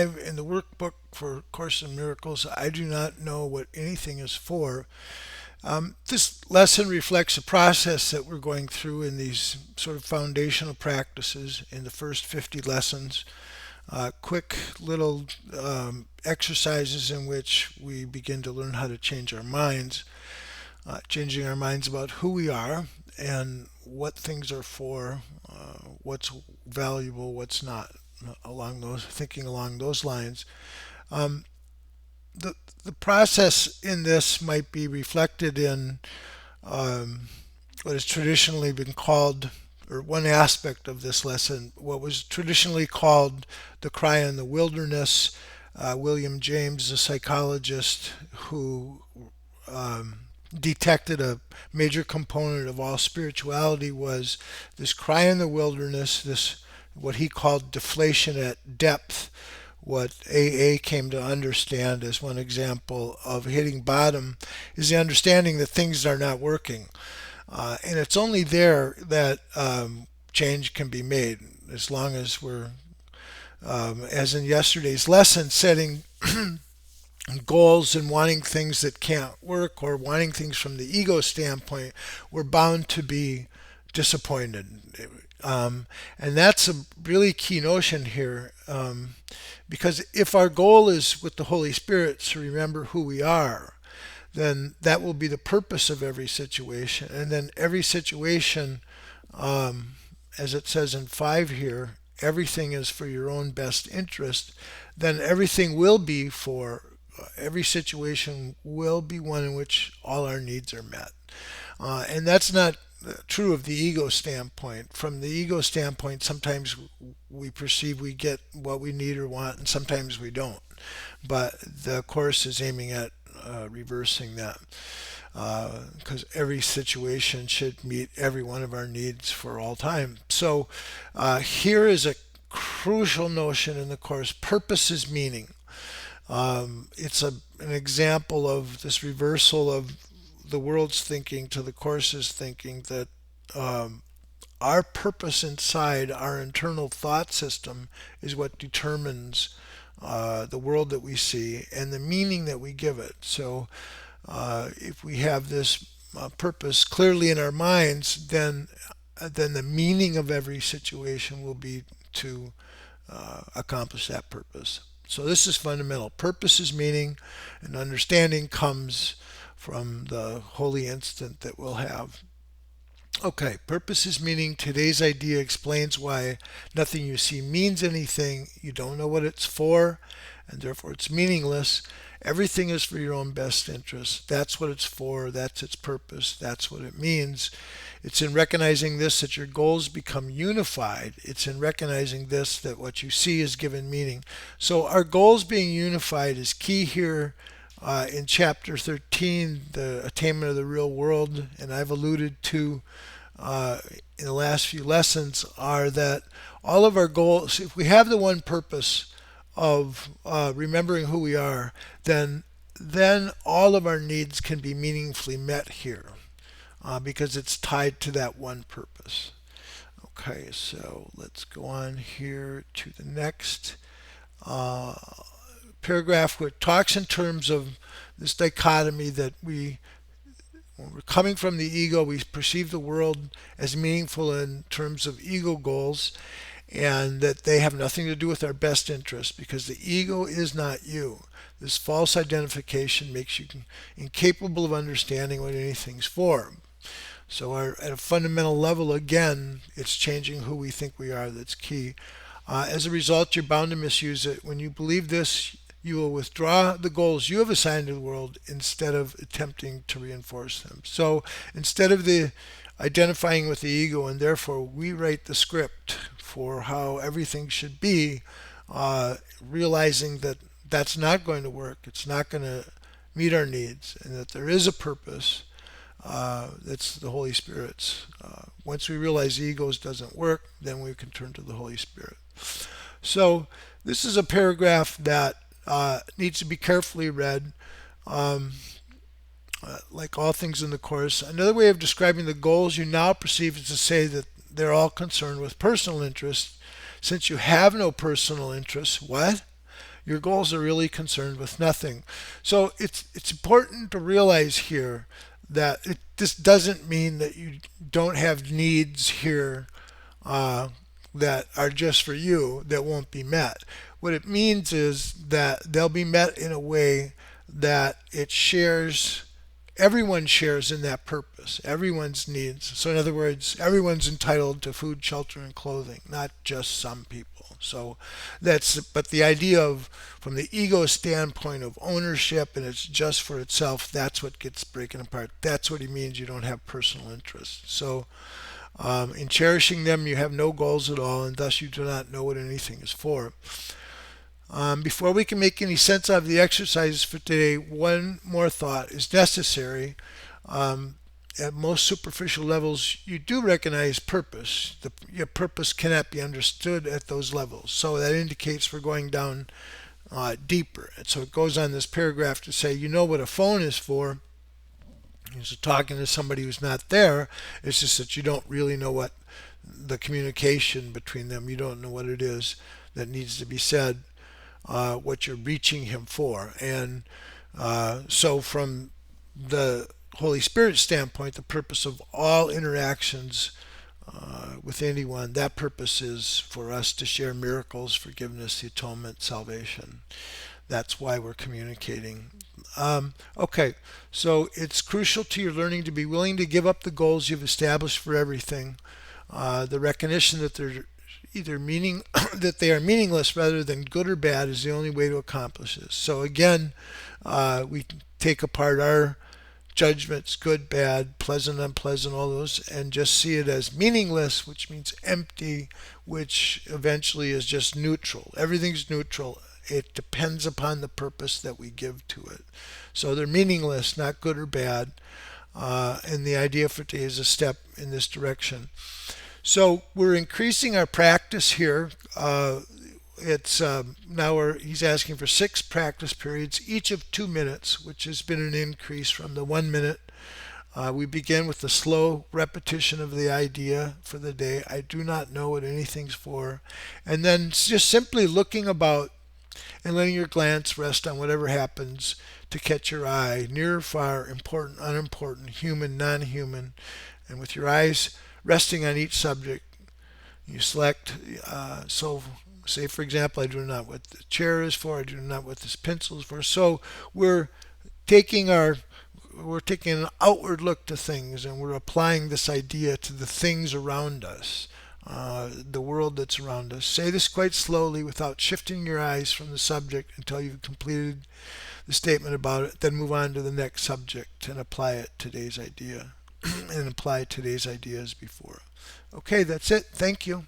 In the workbook for Course in Miracles, I do not know what anything is for. This lesson reflects a process that we're going through in these sort of foundational practices in the first 50 lessons. Quick little exercises in which we begin to learn how to change our minds, changing our minds about who we are and what things are for, what's valuable, what's not, along those lines. Um, the the process in this might be reflected in um, what has traditionally been called, or one aspect of this lesson, what was traditionally called the cry in the wilderness. William James, a psychologist who um, detected a major component of all spirituality, was this cry in the wilderness, this what he called deflation at depth, what AA came to understand as one example of hitting bottom is the understanding that things are not working. And it's only there that change can be made as long as we're, as in yesterday's lesson, setting goals and wanting things that can't work or wanting things from the ego standpoint, we're bound to be disappointed. And that's a really key notion here, because if our goal is with the Holy Spirit to remember who we are, then that will be the purpose of every situation. And then every situation, um, as it says in 5 here, everything is for your own best interest, then everything will be for, every situation will be one in which all our needs are met. And that's not true of the ego standpoint. From the ego standpoint, sometimes we perceive we get what we need or want, and sometimes we don't. But the Course is aiming at reversing that, because every situation should meet every one of our needs for all time. So here is a crucial notion in the Course: purpose is meaning. It's an example of this reversal of the world's thinking to the Course's thinking, that um, our purpose inside our internal thought system is what determines the world that we see and the meaning that we give it. So if we have this purpose clearly in our minds, then the meaning of every situation will be to accomplish that purpose. So this is fundamental. Purpose is meaning, and understanding comes from the holy instant that we'll have. Okay, purpose is meaning. Today's idea explains why nothing you see means anything. You don't know what it's for, and therefore it's meaningless. Everything is for your own best interest. That's what it's for. That's its purpose. That's what it means. It's in recognizing this that your goals become unified. It's in recognizing this that what you see is given meaning. So our goals being unified is key here. In chapter 13, the attainment of the real world, and I've alluded to uh, in the last few lessons, are that all of our goals, if we have the one purpose of remembering who we are, then all of our needs can be meaningfully met here, because it's tied to that one purpose. Okay, so let's go on here to the next uh, paragraph, where it talks in terms of this dichotomy that when we're coming from the ego, we perceive the world as meaningful in terms of ego goals, and that they have nothing to do with our best interest, because the ego is not you. This false identification makes you incapable of understanding what anything's for. So at a fundamental level, again, it's changing who we think we are that's key. As a result, you're bound to misuse it. When you believe this, you will withdraw the goals you have assigned to the world instead of attempting to reinforce them. So instead of the identifying with the ego and therefore we write the script for how everything should be, realizing that that's not going to work, it's not going to meet our needs, and that there is a purpose, that's the Holy Spirit's. Once we realize the egos doesn't work, then we can turn to the Holy Spirit. So this is a paragraph that needs to be carefully read. Um, like all things in the Course, another way of describing the goals you now perceive is to say that they're all concerned with personal interest. Since you have no personal interest, what? Your goals are really concerned with nothing. So it's important to realize here that this doesn't mean that you don't have needs here uh, that are just for you that won't be met. What it means is that they'll be met in a way that it shares, everyone shares in that purpose, everyone's needs. So, in other words, everyone's entitled to food, shelter, and clothing, not just some people. So, but the idea of, from the ego standpoint of ownership and it's just for itself, that's what gets breaking apart. That's what he means you don't have personal interest. So, in cherishing them, you have no goals at all, and thus you do not know what anything is for. Before we can make any sense out of the exercises for today, one more thought is necessary. Um, at most superficial levels, you do recognize purpose. Your purpose cannot be understood at those levels. So that indicates we're going down deeper. And so it goes on this paragraph to say, you know what a phone is for. So talking to somebody who's not there, it's just that you don't really know what the communication between them, you don't know what it is that needs to be said, what you're reaching him for. And so, from the Holy Spirit standpoint, the purpose of all interactions with anyone, that purpose is for us to share miracles, forgiveness, the atonement, salvation. That's why we're communicating. Okay, so it's crucial to your learning to be willing to give up the goals you've established for everything. The recognition that they're either meaning that they are meaningless rather than good or bad is the only way to accomplish this. So again, we take apart our judgments, good, bad, pleasant, unpleasant, all those, and just see it as meaningless, which means empty, which eventually is just neutral. Everything's neutral. It depends upon the purpose that we give to it. So they're meaningless, not good or bad. And the idea for today is a step in this direction. So we're increasing our practice here. It's now he's asking for 6 practice periods, each of 2 minutes, which has been an increase from the 1 minute. We begin with the slow repetition of the idea for the day. I do not know what anything's for. And then just simply looking about and letting your glance rest on whatever happens to catch your eye, near, far, important, unimportant, human, non-human. And with your eyes resting on each subject, you select, so say for example, I do not know what the chair is for, I do not know what this pencil is for. So we're taking an outward look to things and we're applying this idea to the things around us, the world that's around us. Say this quite slowly without shifting your eyes from the subject until you've completed the statement about it. Then move on to the next subject and apply it today's idea and apply today's ideas before. Okay, that's it. Thank you.